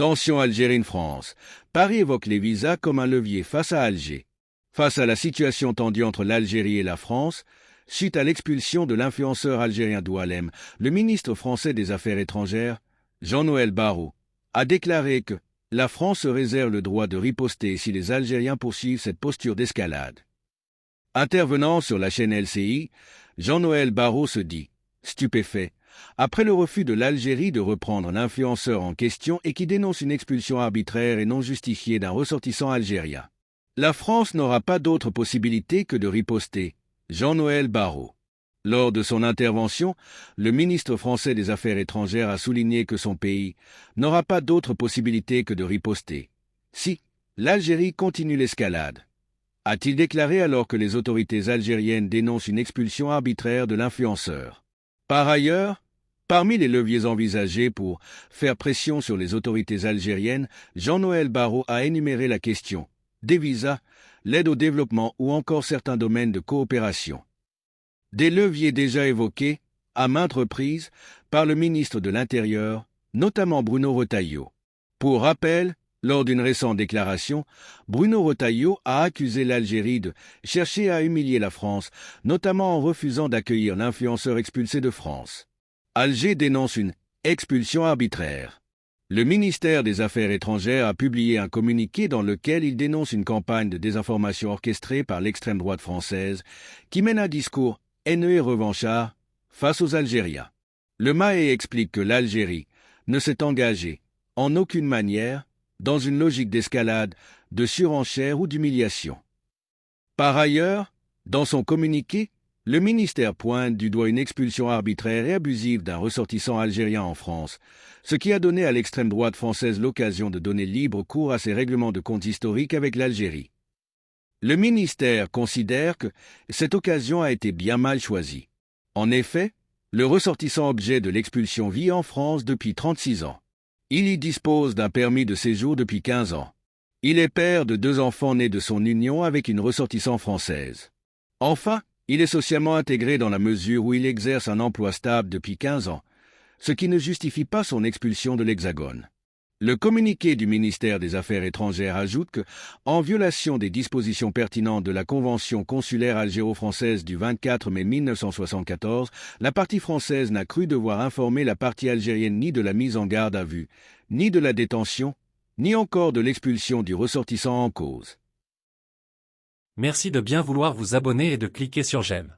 Tension Algérine-France. Paris évoque les visas comme un levier face à Alger. Face à la situation tendue entre l'Algérie et la France, suite à l'expulsion de l'influenceur algérien Doualem, le ministre français des Affaires étrangères, Jean-Noël Barrot, a déclaré que la France se réserve le droit de riposter si les Algériens poursuivent cette posture d'escalade. Intervenant sur la chaîne LCI, Jean-Noël Barrot se dit stupéfait après le refus de l'Algérie de reprendre l'influenceur en question et qui dénonce une expulsion arbitraire et non justifiée d'un ressortissant algérien. La France n'aura pas d'autre possibilité que de riposter. Jean-Noël Barrot. Lors de son intervention, le ministre français des Affaires étrangères a souligné que son pays n'aura pas d'autre possibilité que de riposter. Si l'Algérie continue l'escalade, a-t-il déclaré alors que les autorités algériennes dénoncent une expulsion arbitraire de l'influenceur. Par ailleurs, parmi les leviers envisagés pour faire pression sur les autorités algériennes, Jean-Noël Barrot a énuméré la question des visas, l'aide au développement ou encore certains domaines de coopération. Des leviers déjà évoqués, à maintes reprises, par le ministre de l'Intérieur, notamment Bruno Retailleau. Pour rappel, lors d'une récente déclaration, Bruno Retailleau a accusé l'Algérie de chercher à humilier la France, notamment en refusant d'accueillir l'influenceur expulsé de France. Alger dénonce une expulsion arbitraire. Le ministère des Affaires étrangères a publié un communiqué dans lequel il dénonce une campagne de désinformation orchestrée par l'extrême droite française qui mène un discours haineux et revanchard face aux Algériens. Le MAE explique que l'Algérie ne s'est engagée en aucune manière dans une logique d'escalade, de surenchère ou d'humiliation. Par ailleurs, dans son communiqué, le ministère pointe du doigt une expulsion arbitraire et abusive d'un ressortissant algérien en France, ce qui a donné à l'extrême droite française l'occasion de donner libre cours à ses règlements de compte historiques avec l'Algérie. Le ministère considère que cette occasion a été bien mal choisie. En effet, le ressortissant objet de l'expulsion vit en France depuis 36 ans. Il y dispose d'un permis de séjour depuis 15 ans. Il est père de 2 enfants nés de son union avec une ressortissante française. Enfin, il est socialement intégré dans la mesure où il exerce un emploi stable depuis 15 ans, ce qui ne justifie pas son expulsion de l'Hexagone. Le communiqué du ministère des Affaires étrangères ajoute que, en violation des dispositions pertinentes de la Convention consulaire algéro-française du 24 mai 1974, la partie française n'a cru devoir informer la partie algérienne ni de la mise en garde à vue, ni de la détention, ni encore de l'expulsion du ressortissant en cause. Merci de bien vouloir vous abonner et de cliquer sur j'aime.